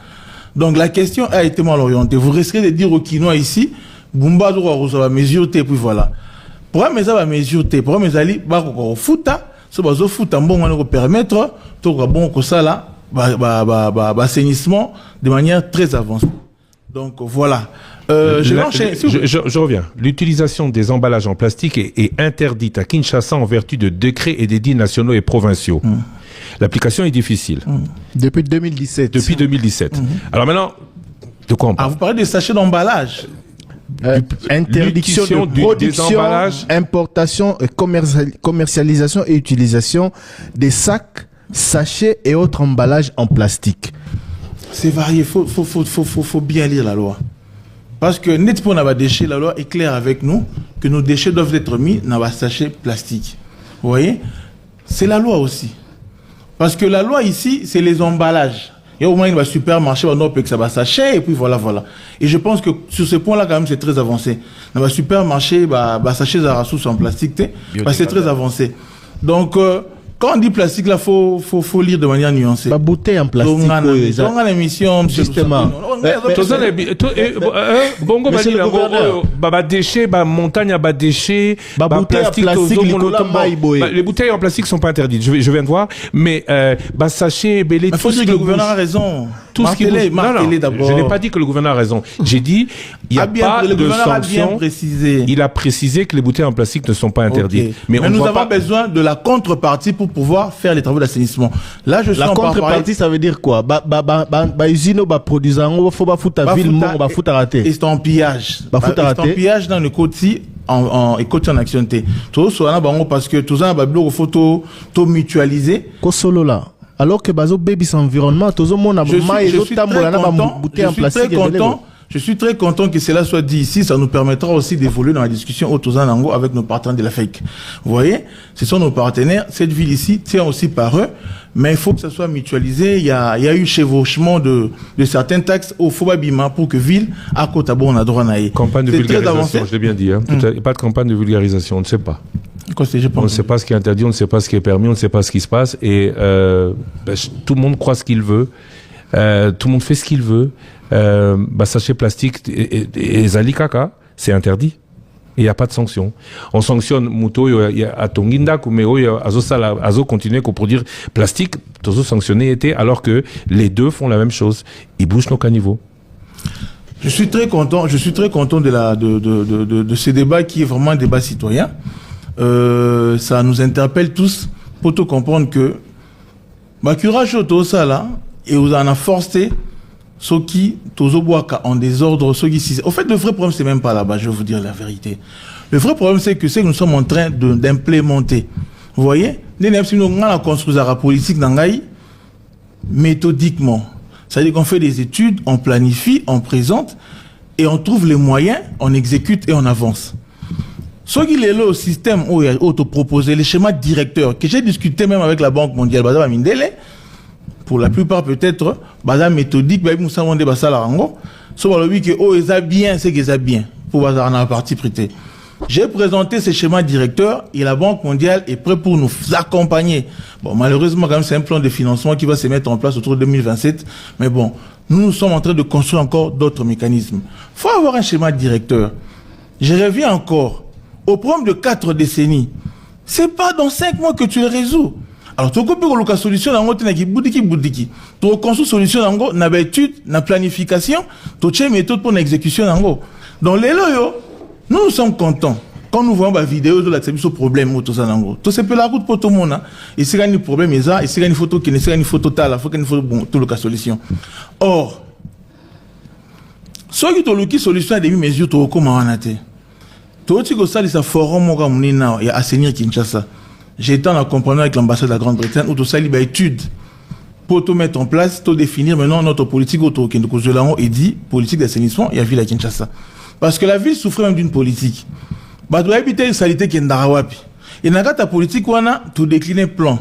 Donc la question a été mal orientée. Vous risquez de dire aux Quinois ici, Bumba doit mesure T, puis voilà. Pour mes amis, mesure T, pour mes alliés, au foot, ce bazo foot en bon, on va permettre, tout bon que ça là, assainissement de manière très avancée. Donc voilà. Je reviens. L'utilisation des emballages en plastique est interdite à Kinshasa en vertu de décrets et d'édits nationaux et provinciaux. L'application est difficile. Depuis 2017. Depuis 2017. Alors maintenant, de quoi on parle? Vous parlez des sachets d'emballage. Interdiction de production, importation, commercialisation et utilisation des sacs, sachets et autres emballages en plastique. C'est varié. Faut bien lire la loi. Parce que net pour nos déchets, la loi est claire avec nous que nos déchets doivent être mis dans un sachet plastique. Vous voyez? C'est la loi aussi. Parce que la loi ici, c'est les emballages. Il y a au moins un supermarché, on peut que ça va sachet, et puis voilà. Et je pense que sur ce point-là, quand même, c'est très avancé. Dans le supermarché, sachet à sous en plastique, c'est très avancé. Donc, quand on dit plastique, là, faut lire de manière nuancée. La bouteille en plastique. Donc, on a l'émission, justement. Bongo, déchets, montagne à déchets, plastique, les bouteilles en plastique sont pas interdites. Je viens de voir, mais sachet, belé, il faut dire que le gouverneur a raison. Tout ce qui d'abord. Je n'ai pas dit que le gouverneur a raison. J'ai dit, il n'y a pas de sanction. Il a précisé que les bouteilles en plastique ne sont pas interdites. Mais nous avons besoin de la contrepartie pour pouvoir faire les travaux d'assainissement. Là, je suis la contrepartie, ça veut dire quoi? Usine, produisant, faut pas foutre à ville, va foutre à rater. Estampillage. Estampillage dans le côté en action T. Tout ça, parce que tout ça, photo, tout mutualisé. Solo là. Alors que bazo baby environnement, tout le monde a Je suis très content que cela soit dit ici. Ça nous permettra aussi d'évoluer dans la discussion au Tozanango avec nos partenaires de l'Afrique. Vous voyez, ce sont nos partenaires. Cette ville ici tient aussi par eux, mais il faut que ça soit mutualisé. Il y a eu chevauchement de certaines taxes au Fobabima pour que ville à Kotabo on a droit à y. Campagne de vulgarisation, je l'ai bien dit. Hein. Pas de campagne de vulgarisation, on ne sait pas. On ne sait pas ce qui est interdit, on ne sait pas ce qui est permis, on ne sait pas ce qui se passe. Et tout le monde croit ce qu'il veut. Tout le monde fait ce qu'il veut. Sachet plastique et Zali Kaka, c'est interdit. Il n'y a pas de sanction. On sanctionne Mouto à Tonginda, mais Azo continue à produire plastique, Tozo sanctionné était, alors que les deux font la même chose. Ils bougent nos caniveaux. Je suis très content de ce débat qui est vraiment un débat citoyen. Ça nous interpelle tous pour tout comprendre que Bakura Choto ça là, et vous en a forcé ceux qui, en désordre, ceux qui... Au fait, le vrai problème, c'est même pas là-bas, je vais vous dire la vérité. Le vrai problème, c'est que nous sommes en train d'implémenter. Vous voyez? Nous avons construit la politique méthodiquement. C'est-à-dire qu'on fait des études, on planifie, on présente, et on trouve les moyens, on exécute et on avance. Ce qui est là au système où il y a autoproposé, les schémas directeurs, que j'ai discuté même avec la Banque mondiale, pour la plupart peut-être, basa méthodique, nous savons des basa la rango, sauf le que oh ils a bien, c'est qu'ils a bien pour basa la partie prêtée. J'ai présenté ces schémas directeurs et la Banque mondiale est prête pour nous accompagner. Bon, malheureusement, quand même, c'est un plan de financement qui va se mettre en place autour de 2027. Mais bon, nous sommes en train de construire encore d'autres mécanismes. Faut avoir un schéma directeur. Je reviens encore au problème de 4 décennies. C'est pas dans 5 mois que tu le résous. Alors, tu as une solution dans le boudiki. Tu as une solution dans la étude, la planification, tu as une méthode pour l'exécution. Donc, les loyaux, nous sommes contents. Quand nous voyons la vidéo de la problème, tout ça, tout c'est la route pour tout le monde. Et s'il y a un problème, il y a une photo qui n'est une photo totale, il faut qu'il y ait une solution. Or, ceux qui ont une solution à des mesures, tu as comment on a été. Tu as dit que forum, il y a assainir Kinshasa. J'ai été en accompagnement avec l'ambassade de la Grande-Bretagne où tout ça, il y a étude pour tout mettre en place, tout définir maintenant notre politique autour de et dit politique d'assainissement et la ville à Kinshasa. Parce que la ville souffrait même d'une politique. Bah, tu dois habiter une saleté qui est ndarawapi. Et dans ta politique, on a tout décliné plan.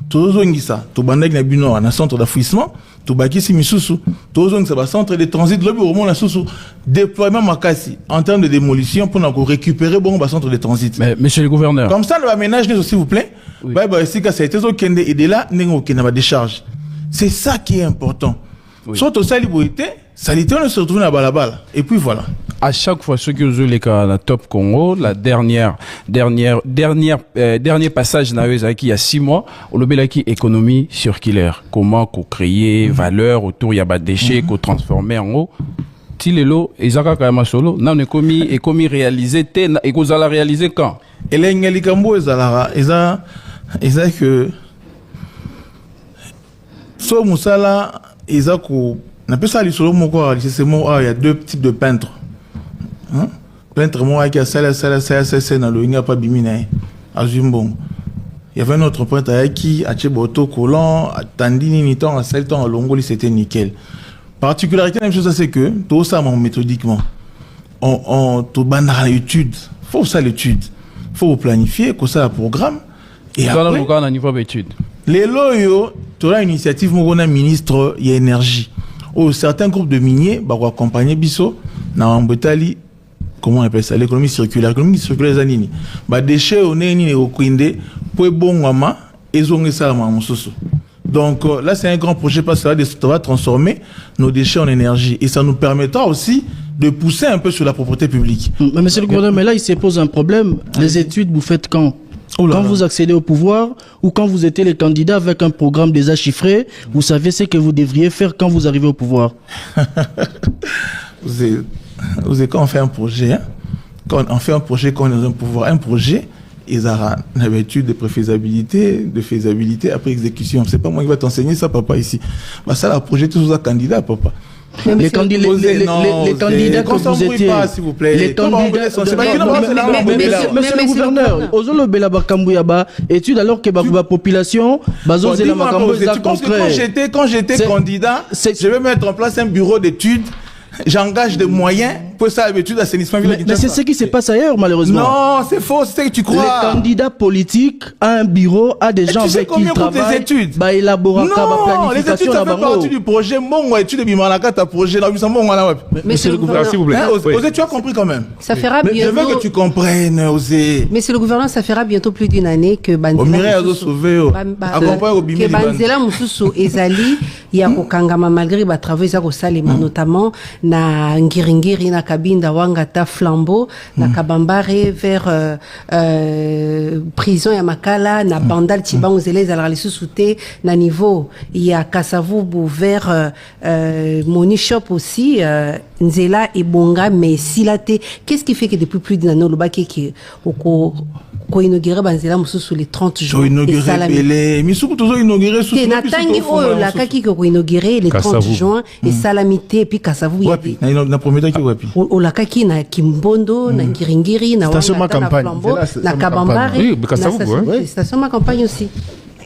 Tout ça, tout bandek na bino, un centre d'affouissement, tout baki si misusu, tout ça, un centre de transit, le bureau, on a sous déploiement makasi en termes de démolition pour nous récupérer bon centre de transit. Mais monsieur le gouverneur. Comme ça, le aménage, s'il vous plaît. Oui. Bah, si ça a été au Kende et de là, n'engo qui n'a pas de décharge. C'est ça qui est important. Oui. Soit au saliboité, salité, on se retrouve dans la balabala. Et puis voilà. À chaque fois, ceux qui ont joué les cas la Top Congo, la dernier passage n'a eu il y a 6 mois, on le qui économie circulaire. Comment qu'on créer valeur autour, il y a des déchets qu'on transformer en eau. Tilelo, Isaka Kayama Solo, n'a commis réalisé, et qu'on a réaliser quand? Et là, il y a que, so Moussala, Isaka, on appelle ça l'isolo moko, c'est il y a 2 types de peintres. Peintre moi qui a ça dans le Inga pas bimina à Zumbong. Il y avait un autre peintre qui a Cheboto Colon, à Tandini Niton, à Selton, à Longoli, c'était nickel. Particularité, la même chose, c'est que tout ça, méthodiquement, on tout banal l'étude. Faut ça l'étude. Faut planifier, que ça le programme. Et après, on niveau d'étude. Les loyaux, tu as une initiative, mon ministre, il y a énergie. Ou certains groupes de miniers, bah, vont accompagner Bisso, dans Mbetali. Comment on appelle ça? L'économie circulaire. L'économie circulaire, c'est nini. Bah, déchets, on est ni au Kwinde, pour bon wama, et zonge ça, mon soso. Donc, là, c'est un grand projet parce que ça va transformer nos déchets en énergie. Et ça nous permettra aussi de pousser un peu sur la propriété publique. Mais monsieur le gouverneur, mais là, il se pose un problème. Les études, vous faites quand? Quand vous accédez au pouvoir ou quand vous étiez les candidats avec un programme déjà chiffré, vous savez ce que vous devriez faire quand vous arrivez au pouvoir. Vous savez, quand on fait un projet, hein, quand on fait un projet, quand on est dans un pouvoir, un projet, ils ont l'habitude de préfaisabilité, de faisabilité après exécution. C'est pas moi qui vais t'enseigner ça, papa, ici. Bah, ça, la projet, tous les candidats, papa. Les candidats que vous étiez, s'il vous plaît. Les candidats, monsieur le gouverneur, Ozolo Belaba Kambouyaba, étude alors que la population, tu penses que quand j'étais candidat, je vais mettre en place un bureau d'études j'engage des moyens pour ça l'habitude d'assainissement. Mais c'est ce qui se passe ailleurs, malheureusement. Non, c'est faux, c'est ce que tu crois. Les candidats politiques à un bureau, à des gens avec qui ils travaillent. Les études Bah, élaborer non, les études, ça fait partie du projet. Mon étude de Bimalaka, ta projet. Mais c'est le gouvernement. S'il vous plaît. Osé, tu as compris quand même. Ça fera Mais je veux bientôt. que tu comprennes, Osé. Mais c'est le gouvernement, ça fera bientôt plus d'une année que Omiré a sauvé. Accompagne au Bimili. que Banzela Mususu ezali ya kokangama malgré ba travaux za ko salema notamment na Ngiringiri na Kabinda Wangata Flambeau na Kabambare vers prison ya Makala na Bandal Tibango zeleza la lisusuté na niveau ya Kasavubu vers Moni Shop aussi Nzela et Bonga mais Silate. Qu'est-ce qui fait que depuis plus d'une année le baké qui ko inauguré Banzela Mususu les 30 jours inauguré Belé Misuku toujours inauguré sous na tangi oyo la kaki ko inauguré les 30 juin et Salamité et puis Kasavu wapi na premier temps qui wapi o la kaki na Kimbondo na Ngiringiri na Station Wangata na campagne. Flambeau C'est na la Kabambare oui, mais Kasavu, ouais. station ma campagne aussi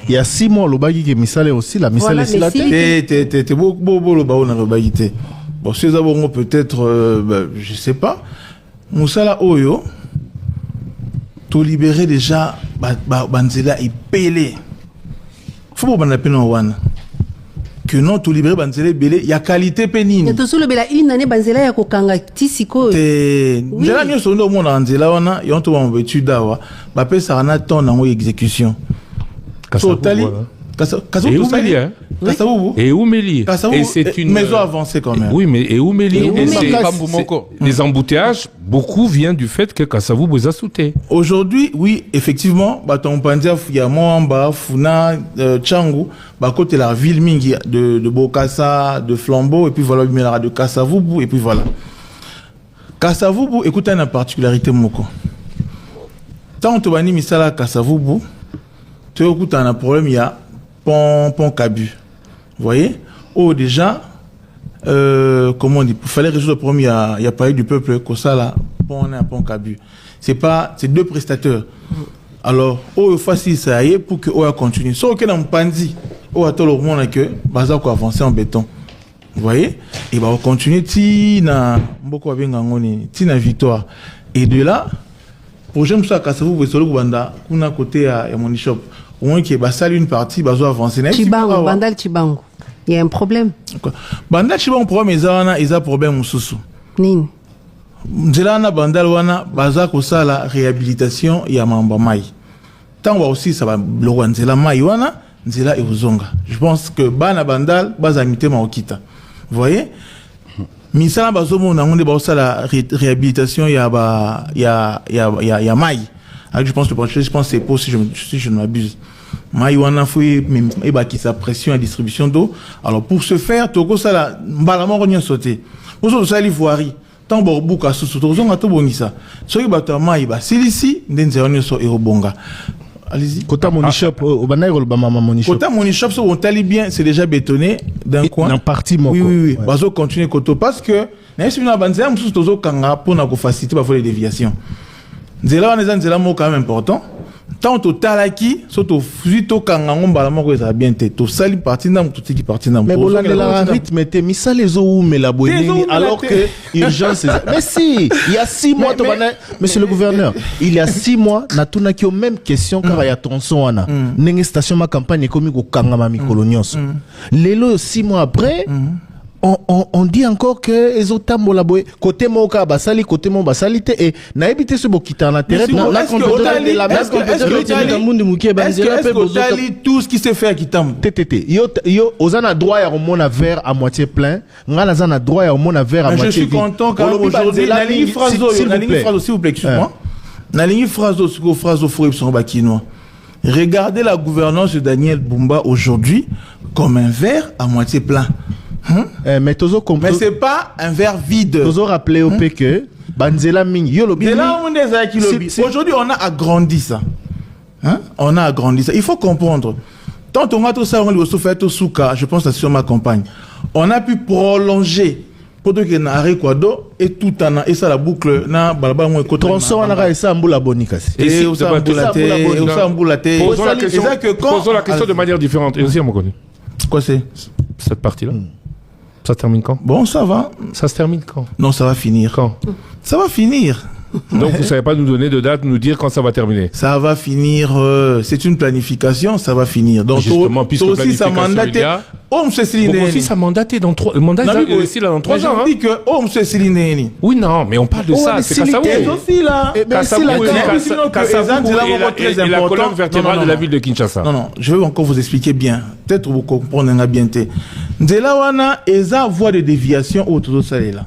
Il y a 6 mois, le bagui qui est missalé aussi, la missalé Voilà, c'est la mais tête. t'es beau le baou na le baïté. Bon, ces abonnements peut-être, je sais pas. Moussala Oyo, tout libérer déjà, Banzela est pelé. Faut pas m'en appeler one. Que non, tout libérer Banzela belé, il y a qualité pénine. et tout le bela une année Banzela ya kokanga tisiko Nzela nyo sondo mo na Nzela wana, yon to ba étude dawa, ba pe ça na ton na exécution. Totali. Et Oumeli, hein. Et Oumeli. Et c'est une maison avancée quand même. Oui, mais et Oumeli. Et c'est Kambumoko. les embouteillages, beaucoup viennent du fait que Kasavu vous sauté. Aujourd'hui, oui, effectivement, Baton Pandia, Yamamba, Funa, Tchangou, côté la ville mingi de Bokassa, de Flambeau, et puis voilà, de Kasavubu, et puis voilà. Kasavubu, écoutez une particularité, Moko. Tant que tu vas misala Kasavubu, tu écoutes un problème, il y a pont Cabu. Vous voyez? Oh, déjà, comment on dit, il fallait résoudre le problème, il y a pas eu du peuple, que ça là, pont Cabu. C'est deux prestataires. Alors, oh, facile, ça y est, pour que oh, continue. Sauf que dans le Pandi, oh, attends, le monde que, bazar, quoi, avancer en béton. Vous voyez? Et bah, on continue, tina, mboko abengangoni, tina victoire. Et de là, pour j'aime ça, quand ça vous, vous banda, qu'on a côté à Moni Shop. Au moins qu'il y ait une partie, bah, avancer. Chibango, Bandal Chibango. Il y a un problème. Bandal Chibango, problème, ils ont un problème, moussoussou. Nini? Nzelana Bandal wana, baza ko ça la réhabilitation, ya mamba mai. Tant wa aussi, ça va, le roi Nzela mai wana, Nzela et Ozonga. Je pense que Bana Bandal, baza mité maokita. Vous voyez? Misala bazomo na ngonde ba ça la réhabilitation, ya mai. Alors, je pense que c'est pour si je ne m'abuse. Maïwana fouille et qui sa pression à distribution d'eau. Alors pour ce faire, Togo ça la mbalamon revient sauter. Pour ça l'ivoirie. Tant borbuka sous tozon à tout bonisa. Soki bato maïba silici n'enzeronio so erobonga. Allez-y. Kota Moni Shop, au Banaïro le Bama Moni Shop. Kota Moni Shop, on tali bien, c'est déjà bétonné d'un coin. Dans partie moko. Oui. Bazo continue koto parce que n'est-ce pas banzea moussous tozo kanga pour na ko faciliter ba les déviations. Nzela wana nzela mo quand même important. Tant au talaki, surtout fuito kangango balamo ko ça bien te. To sali parti na tout qui parti na. Mais bolande la rythme te misa les eaux mais la bonne alors que urgence. Mais si, il y a 6 mois monsieur le gouverneur, il y a 6 mois na tuna ki aux mêmes questions car il y a tonson wana. Nenge station ma campagne komi ko kangama mikolo nyonso. Lelo 6 mois après on dit encore que les autres tambola boy côté moka basali côté mon basalité et na éviter ce bokita na terre la tout ce qui se fait à Kitambo TTT yo ozana droit ya remona verre à moitié plein ngana zana droit ya remona verre à moitié vide. Je suis content quand aujourd'hui la ligne phrase s'il vous plaît excuse-moi la ligne phrase au fourré sur bakinois. Regardez la gouvernance de Daniel Bumba aujourd'hui comme un verre à moitié plein. Mais c'est pas un verre vide. Tozo rappelé au que Banzela Ming Yolobi. Aujourd'hui, on a agrandi ça. On a agrandi ça. Il faut comprendre. Tant on a tout ça, on lui a fait tout souka. Je pense que c'est sur ma campagne. On a pu prolonger pour que na Arekwado et tout en et ça la boucle na balaba mo ko tronçon on a ça mbula bonikasi. Et ça mbulaté. Posons la question de manière différente. Et aussi, on me connaît. Quoi c'est cette partie-là? Ça termine quand? Bon, ça va. Ça se termine quand? Non, ça va finir. Quand? Ça va finir. Donc vous savez pas nous donner de date, nous dire quand ça va terminer? Ça va finir, c'est une planification, ça va finir. Donc, justement, puisque aussi ça mandaté. Oh, monsieur Céline. Aussi ça mandaté dans 3 mandat ici là dans 3 ans. On dit que monsieur Céline. Oui, non, mais on parle de ça, c'est Kassavou. Aussi là. Et la colonne vertébrale de la ville de Kinshasa. Non, je vais encore vous expliquer bien. Peut-être vous comprenez bien. Nzela wana eza voie de déviation autour de ça là.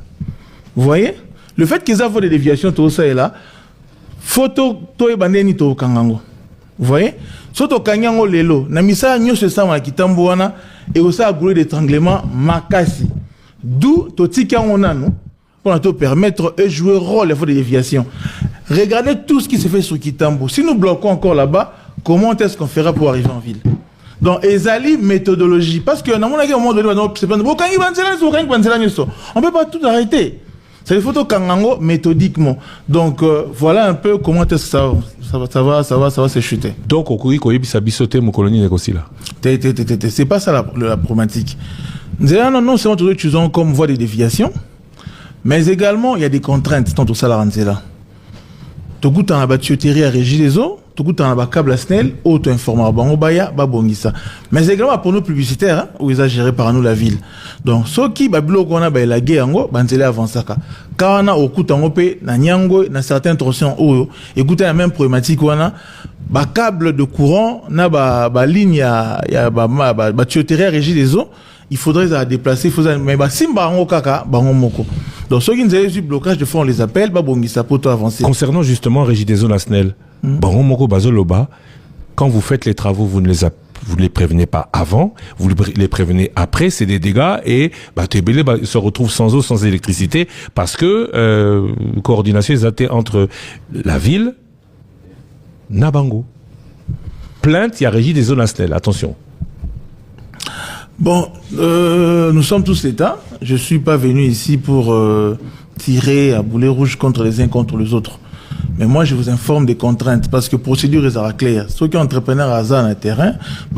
Vous voyez? Le fait qu'ils avaient des déviations, tout ça est là. Photo, toi bandeni to kangango. Vous voyez? Soto kangango lelo. Na misa nyo se sama kitamboana et aussi à goulé d'étranglement makasi. D'où to tikango nano pour te permettre de jouer rôle les de déviation. Regardez tout ce qui se fait sur Kitambo. Si nous bloquons encore là-bas, comment est-ce qu'on fera pour arriver en ville? Donc, ezali méthodologie. Parce que dans mon avis, au moment donné, on ne peut pas tout arrêter. C'est des photos kangango méthodiquement. Donc voilà un peu comment est-ce que ça va se chuter. Donc au Koui Koyi bisa bisoté mon colonie aussi là. C'est pas ça la problématique. Non seulement nous utilisons comme voie de déviation, mais également il y a des contraintes dans tout ça la Ranzela. Tout goût en la tuyauterie à régie des eaux, tout goût en la câble à SNEL, auto-information bango baya babongisa. Mais également pour nos publicitaires, hein, où ils ont géré par nous la ville. Donc ceux qui babilo qu'on a la guerre ango, banzele avant ça. Quand on a au coup en opé, na nyango, na certaines torsions ou écoutez la même problématique on a, ba câble de courant, na ba ligne ya tuyauterie à régie des eaux. Il faudrait la déplacer, mais simba ango kaka bango moko. Donc ceux qui nous avaient eu blocage de fonds, on les appelle, babongisa pour avancer. Concernant justement Régie des eaux nationales, bango moko bazoloba, quand vous faites les travaux, vous ne les prévenez pas avant, vous les prévenez après, c'est des dégâts et Tébélé se retrouve sans eau, sans électricité parce que coordination exatée entre la ville, Nabango. Plainte, il y a Régie des eaux nationales, attention. Bon, nous sommes tous l'État. Je suis pas venu ici pour tirer à boulet rouge contre les uns contre les autres. Mais moi, je vous informe des contraintes parce que procédure est claire. Ceux qui sont entrepreneurs à Zan à terrain,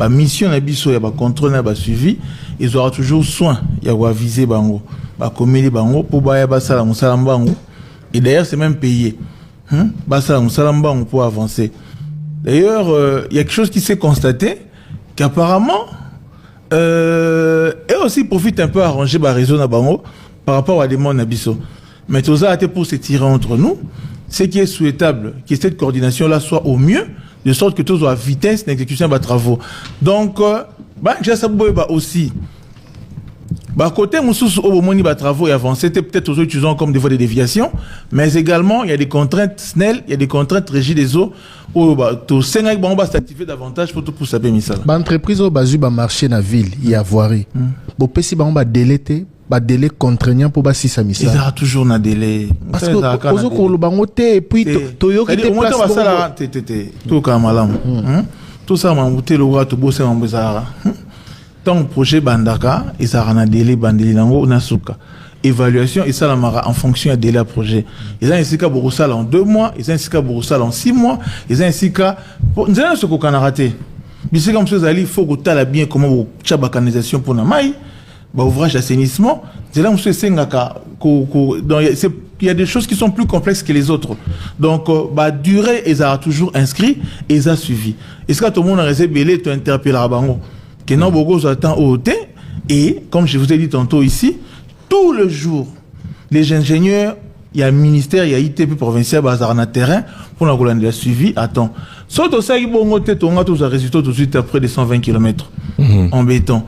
mission nabiso ya contrôle na suivi, ils auront toujours soin. Il y a viser bango, comméler bango pour ba sala musala bango. Et d'ailleurs, c'est même payé. Sala musala bango pour avancer. D'ailleurs, il y a quelque chose qui s'est constaté qu'apparemment et aussi profite un peu à arranger le réseau Nabango par rapport à des mondes Nabiso. Mais tout ça a été pour se tirer entre nous. Ce qui est souhaitable, que cette coordination-là soit au mieux, de sorte que tout soit à vitesse d'exécution des travaux. Donc, aussi. Côté Moussous au moment où travaux et avancés, c'était peut-être aux utilisant comme des voies de déviation, mais également il y a des contraintes SNEL, il y a des contraintes régies des eaux où tout Sénégal va s'activer davantage pour tout pour saper misala. L'entreprise au basu ba marché na ville, il y a voirie. Bon pesi ba délété, ba délai contraignant pour ba si sa misala. Il y a toujours un délai. Parce que ozo ko lo bango te et puis toyo qui te place tout comme malam. Tout ça m'a monté le roi tout bosser en bezara. Tant projet bandaka et ça rend un délai bandeli nango nasuka. Évaluation et ça la mara en fonction du délai à projet. Ils ont ainsi qu'à Borosal en 2 mois, ils ont ainsi qu'à Borosal en 6 mois, ils ont ainsi qu'à nous avons ce qu'on a raté. Mais c'est comme ça il faut que tu as bien comment vous tchaba canalisation pour namai, ouvrage d'assainissement. C'est là où c'est sengaka il y a des choses qui sont plus complexes que les autres. Donc durée ils ont toujours inscrit et ils ont suivi. Est-ce que tout le monde a réservé tu interpelleras bango que non beaucoup attend au thé et comme je vous ai dit tantôt ici tout le jour les ingénieurs il y a un ministère il y a ITP provincial bazar na terrain pour la suivi attends surtout ça il bon côté ton tous les résultats tout de suite après des 120 km en béton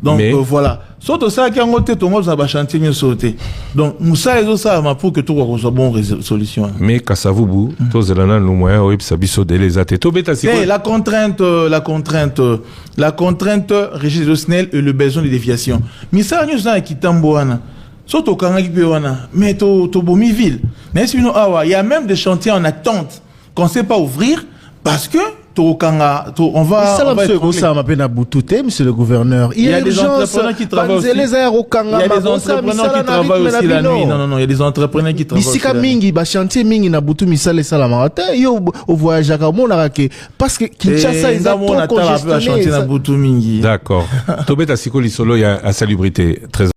donc voilà surtout ça qui en côté ton va chantier mieux sauter donc nous ça les ça pour que tout soit bon solution mais Kasavubu tous les là nous moyen oui ça biso délai até to beta c'est la contrainte régime de SNEL et le besoin de déviation mais ça nous ça qui tamboana surtout quand mais to bomi ville mais sinon il y a même des chantiers en attente qu'on sait pas ouvrir parce que on va ça m'appelle Naboutouté, monsieur le gouverneur. Il y a des entrepreneurs qui travaillent aussi. Il y a des entrepreneurs qui travaillent aussi la nuit. Non, il y a des entrepreneurs qui travaillent aussi la nuit. Mingi, chantier mingi Naboutou misale salamata. Yo au voyage à Kamonarake parce que Kinshasa ils ont trop congestionné. D'accord. Tobeta Sikoli Solo il y a insalubrité très